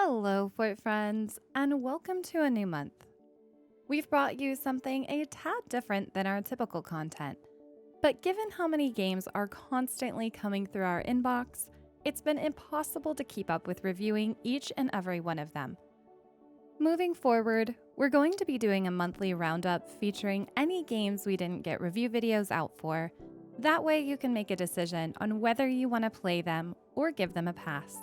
Hello, Fort friends, and welcome to a new month. We've brought you something a tad different than our typical content, but given how many games are constantly coming through our inbox, it's been impossible to keep up with reviewing each and every one of them. Moving forward, we're going to be doing a monthly roundup featuring any games we didn't get review videos out for. That way you can make a decision on whether you want to play them or give them a pass.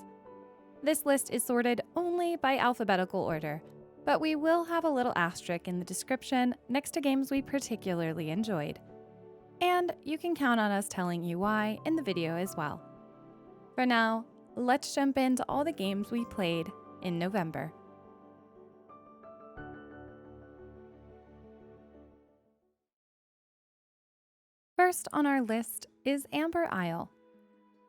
This list is sorted only by alphabetical order, but we will have a little asterisk in the description next to games we particularly enjoyed. And you can count on us telling you why in the video as well. For now, let's jump into all the games we played in November. First on our list is Amber Isle.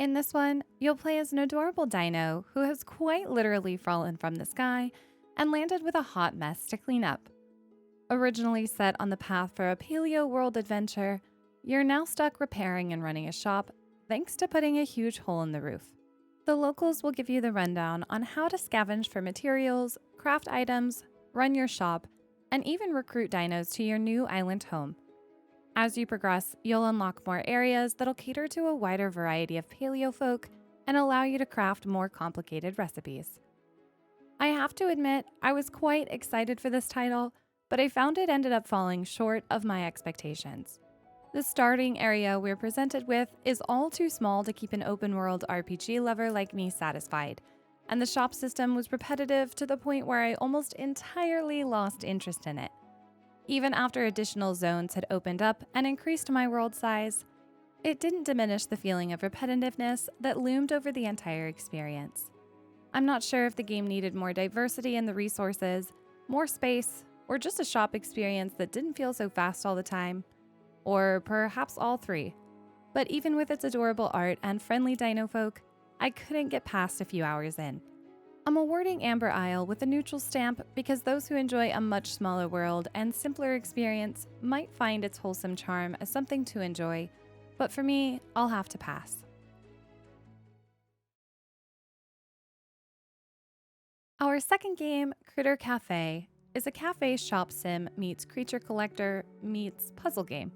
In this one, you'll play as an adorable dino who has quite literally fallen from the sky and landed with a hot mess to clean up. Originally set on the path for a paleo world adventure, you're now stuck repairing and running a shop thanks to putting a huge hole in the roof. The locals will give you the rundown on how to scavenge for materials, craft items, run your shop, and even recruit dinos to your new island home. As you progress, you'll unlock more areas that'll cater to a wider variety of paleo folk and allow you to craft more complicated recipes. I have to admit, I was quite excited for this title, but I found it ended up falling short of my expectations. The starting area we're presented with is all too small to keep an open-world RPG lover like me satisfied, and the shop system was repetitive to the point where I almost entirely lost interest in it. Even after additional zones had opened up and increased my world size, it didn't diminish the feeling of repetitiveness that loomed over the entire experience. I'm not sure if the game needed more diversity in the resources, more space, or just a shop experience that didn't feel so fast all the time, or perhaps all three. But even with its adorable art and friendly dino folk, I couldn't get past a few hours in. I'm awarding Amber Isle with a neutral stamp because those who enjoy a much smaller world and simpler experience might find its wholesome charm as something to enjoy, but for me, I'll have to pass. Our second game, Critter Cafe, is a cafe shop sim meets creature collector meets puzzle game.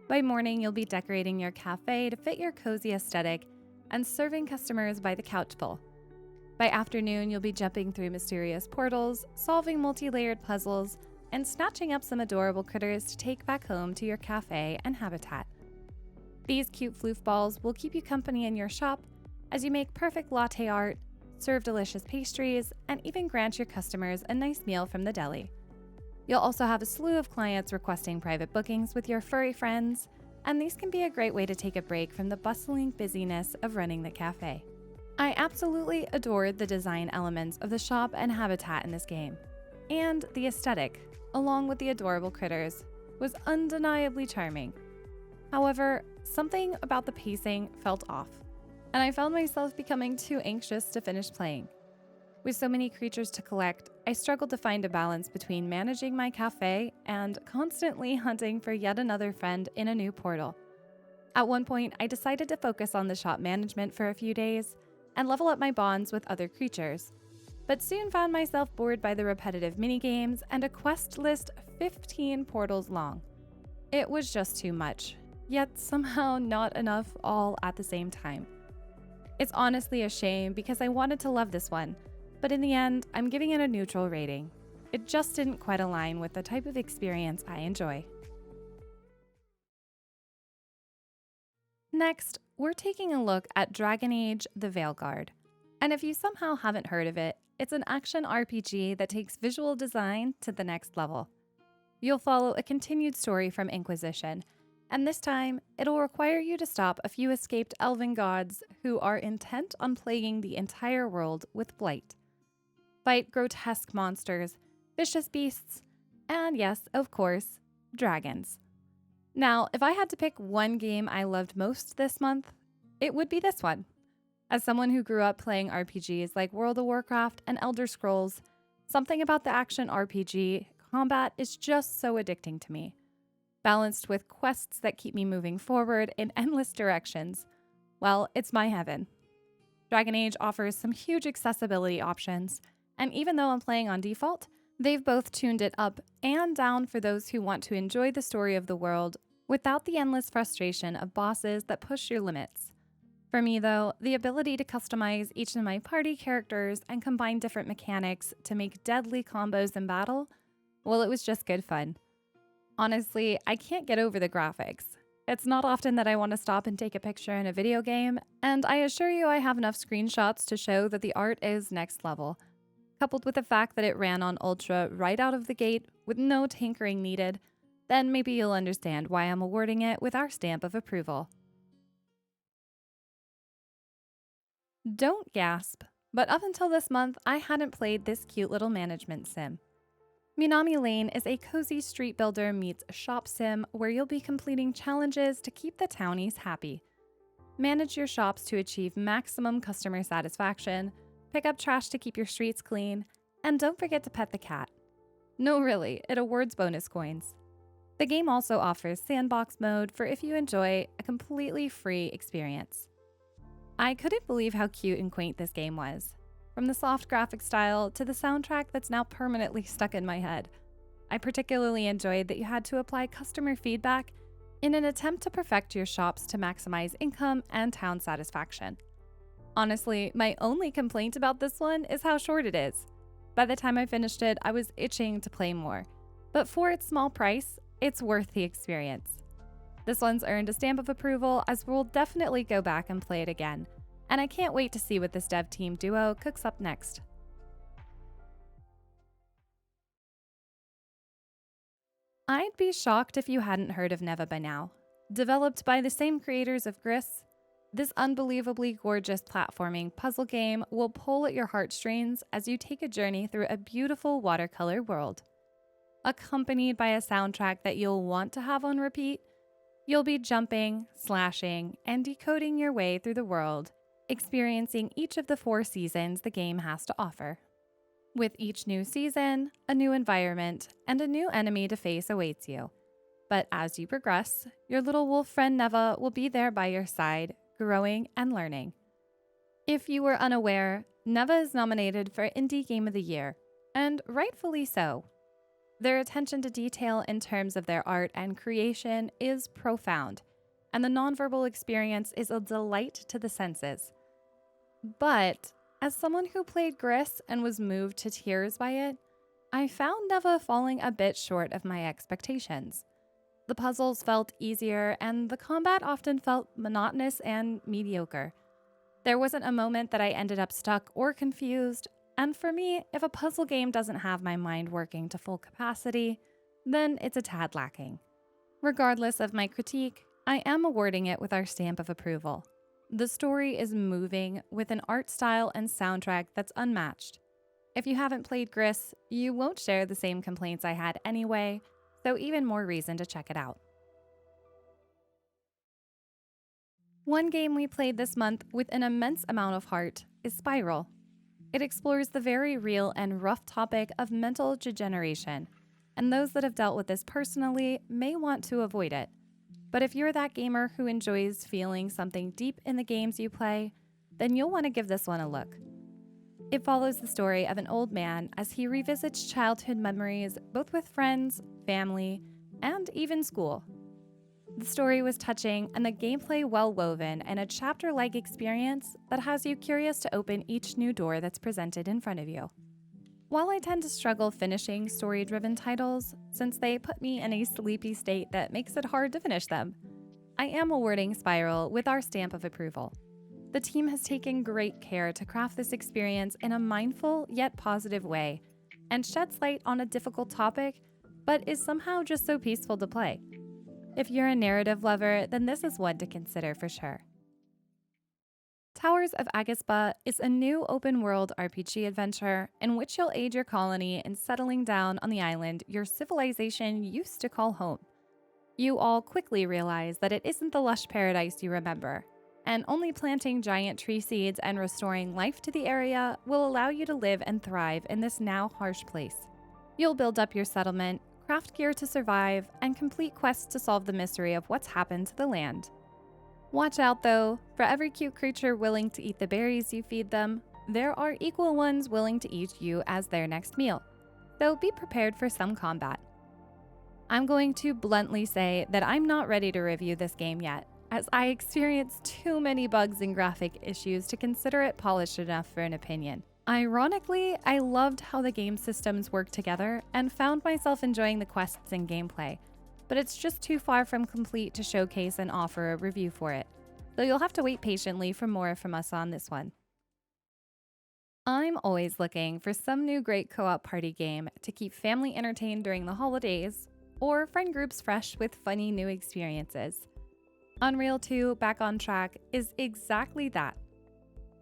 By morning, you'll be decorating your cafe to fit your cozy aesthetic and serving customers by the couchful. By afternoon, you'll be jumping through mysterious portals, solving multi-layered puzzles, and snatching up some adorable critters to take back home to your cafe and habitat. These cute floofballs will keep you company in your shop as you make perfect latte art, serve delicious pastries, and even grant your customers a nice meal from the deli. You'll also have a slew of clients requesting private bookings with your furry friends, and these can be a great way to take a break from the bustling busyness of running the cafe. I absolutely adored the design elements of the shop and habitat in this game, and the aesthetic, along with the adorable critters, was undeniably charming. However, something about the pacing felt off, and I found myself becoming too anxious to finish playing. With so many creatures to collect, I struggled to find a balance between managing my cafe and constantly hunting for yet another friend in a new portal. At one point, I decided to focus on the shop management for a few days and level up my bonds with other creatures, but soon found myself bored by the repetitive minigames and a quest list 15 portals long. It was just too much, yet somehow not enough all at the same time. It's honestly a shame because I wanted to love this one, but in the end, I'm giving it a neutral rating. It just didn't quite align with the type of experience I enjoy. Next, we're taking a look at Dragon Age: The Veilguard. And if you somehow haven't heard of it, it's an action RPG that takes visual design to the next level. You'll follow a continued story from Inquisition, and this time, it'll require you to stop a few escaped elven gods who are intent on plaguing the entire world with blight. Fight grotesque monsters, vicious beasts, and yes, of course, dragons. Now, if I had to pick one game I loved most this month, it would be this one. As someone who grew up playing RPGs like World of Warcraft and Elder Scrolls, something about the action RPG combat is just so addicting to me. Balanced with quests that keep me moving forward in endless directions, well, it's my heaven. Dragon Age offers some huge accessibility options, and even though I'm playing on default, they've both tuned it up and down for those who want to enjoy the story of the world without the endless frustration of bosses that push your limits. For me, though, the ability to customize each of my party characters and combine different mechanics to make deadly combos in battle, well, it was just good fun. Honestly, I can't get over the graphics. It's not often that I want to stop and take a picture in a video game, and I assure you I have enough screenshots to show that the art is next level. Coupled with the fact that it ran on Ultra right out of the gate with no tinkering needed, then maybe you'll understand why I'm awarding it with our stamp of approval. Don't gasp, but up until this month, I hadn't played this cute little management sim. Minami Lane is a cozy street builder meets shop sim where you'll be completing challenges to keep the townies happy. Manage your shops to achieve maximum customer satisfaction, pick up trash to keep your streets clean, and don't forget to pet the cat. No, really, it awards bonus coins. The game also offers sandbox mode for if you enjoy a completely free experience. I couldn't believe how cute and quaint this game was. From the soft graphic style to the soundtrack that's now permanently stuck in my head. I particularly enjoyed that you had to apply customer feedback in an attempt to perfect your shops to maximize income and town satisfaction. Honestly, my only complaint about this one is how short it is. By the time I finished it, I was itching to play more. But for its small price, it's worth the experience. This one's earned a stamp of approval as we'll definitely go back and play it again. And I can't wait to see what this dev team duo cooks up next. I'd be shocked if you hadn't heard of Neva by now. Developed by the same creators of Gris, this unbelievably gorgeous platforming puzzle game will pull at your heartstrings as you take a journey through a beautiful watercolor world. Accompanied by a soundtrack that you'll want to have on repeat, you'll be jumping, slashing, and decoding your way through the world, experiencing each of the 4 seasons the game has to offer. With each new season, a new environment, and a new enemy to face awaits you. But as you progress, your little wolf friend Neva will be there by your side, growing and learning. If you were unaware, Neva is nominated for Indie Game of the Year, and rightfully so. Their attention to detail in terms of their art and creation is profound, and the nonverbal experience is a delight to the senses. But as someone who played Gris and was moved to tears by it, I found Neva falling a bit short of my expectations. The puzzles felt easier, and the combat often felt monotonous and mediocre. There wasn't a moment that I ended up stuck or confused, and for me, if a puzzle game doesn't have my mind working to full capacity, then it's a tad lacking. Regardless of my critique, I am awarding it with our stamp of approval. The story is moving with an art style and soundtrack that's unmatched. If you haven't played Gris, you won't share the same complaints I had anyway, so even more reason to check it out. One game we played this month with an immense amount of heart is Spiral. It explores the very real and rough topic of mental degeneration, and those that have dealt with this personally may want to avoid it. But if you're that gamer who enjoys feeling something deep in the games you play, then you'll want to give this one a look. It follows the story of an old man as he revisits childhood memories both with friends, family, and even school. The story was touching and the gameplay well woven and a chapter-like experience that has you curious to open each new door that's presented in front of you. While I tend to struggle finishing story-driven titles, since they put me in a sleepy state that makes it hard to finish them, I am awarding Spiral with our stamp of approval. The team has taken great care to craft this experience in a mindful yet positive way, and sheds light on a difficult topic, but is somehow just so peaceful to play. If you're a narrative lover, then this is one to consider for sure. Towers of Aghasba is a new open-world RPG adventure in which you'll aid your colony in settling down on the island your civilization used to call home. You all quickly realize that it isn't the lush paradise you remember, and only planting giant tree seeds and restoring life to the area will allow you to live and thrive in this now harsh place. You'll build up your settlement, craft gear to survive, and complete quests to solve the mystery of what's happened to the land. Watch out though, for every cute creature willing to eat the berries you feed them, there are equal ones willing to eat you as their next meal, so be prepared for some combat. I'm going to bluntly say that I'm not ready to review this game yet, as I experienced too many bugs and graphic issues to consider it polished enough for an opinion. Ironically, I loved how the game systems work together and found myself enjoying the quests and gameplay, but it's just too far from complete to showcase and offer a review for it, so you'll have to wait patiently for more from us on this one. I'm always looking for some new great co-op party game to keep family entertained during the holidays, or friend groups fresh with funny new experiences. Unrailed 2 Back on Track is exactly that.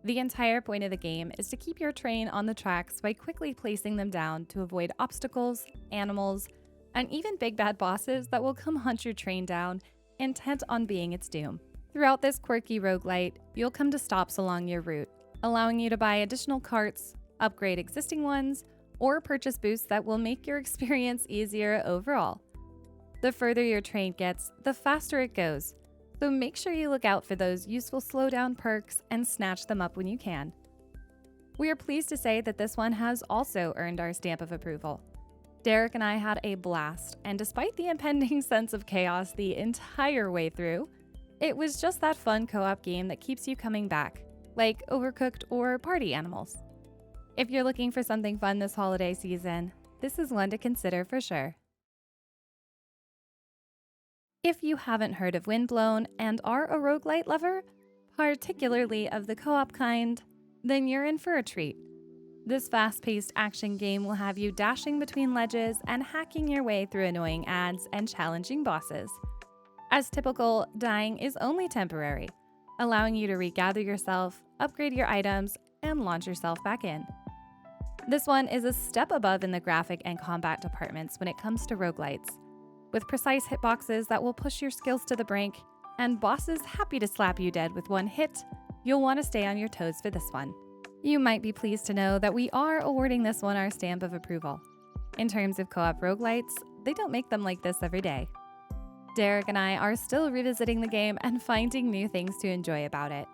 The entire point of the game is to keep your train on the tracks by quickly placing them down to avoid obstacles, animals, and even big bad bosses that will come hunt your train down, intent on being its doom. Throughout this quirky roguelite, you'll come to stops along your route, allowing you to buy additional carts, upgrade existing ones, or purchase boosts that will make your experience easier overall. The further your train gets, the faster it goes, so make sure you look out for those useful slowdown perks and snatch them up when you can. We are pleased to say that this one has also earned our stamp of approval. Derek and I had a blast, and despite the impending sense of chaos the entire way through, it was just that fun co-op game that keeps you coming back, like Overcooked or Party Animals. If you're looking for something fun this holiday season, this is one to consider for sure. If you haven't heard of Windblown and are a roguelite lover, particularly of the co-op kind, then you're in for a treat. This fast-paced action game will have you dashing between ledges and hacking your way through annoying ads and challenging bosses. As typical, dying is only temporary, allowing you to regather yourself, upgrade your items, and launch yourself back in. This one is a step above in the graphic and combat departments when it comes to roguelites, with precise hitboxes that will push your skills to the brink, and bosses happy to slap you dead with one hit. You'll want to stay on your toes for this one. You might be pleased to know that we are awarding this one our stamp of approval. In terms of co-op roguelites, they don't make them like this every day. Derek and I are still revisiting the game and finding new things to enjoy about it.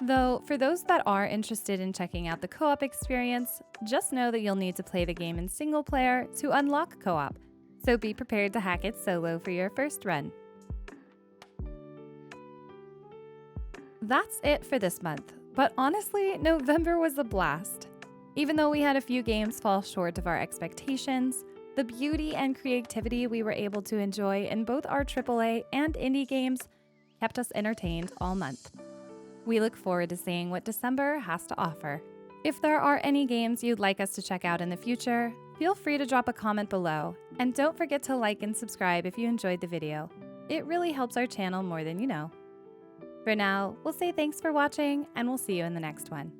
Though, for those that are interested in checking out the co-op experience, just know that you'll need to play the game in single player to unlock co-op, so be prepared to hack it solo for your first run. That's it for this month, but honestly, November was a blast. Even though we had a few games fall short of our expectations, the beauty and creativity we were able to enjoy in both our AAA and indie games kept us entertained all month. We look forward to seeing what December has to offer. If there are any games you'd like us to check out in the future, feel free to drop a comment below, and don't forget to like and subscribe if you enjoyed the video. It really helps our channel more than you know. For now, we'll say thanks for watching, and we'll see you in the next one.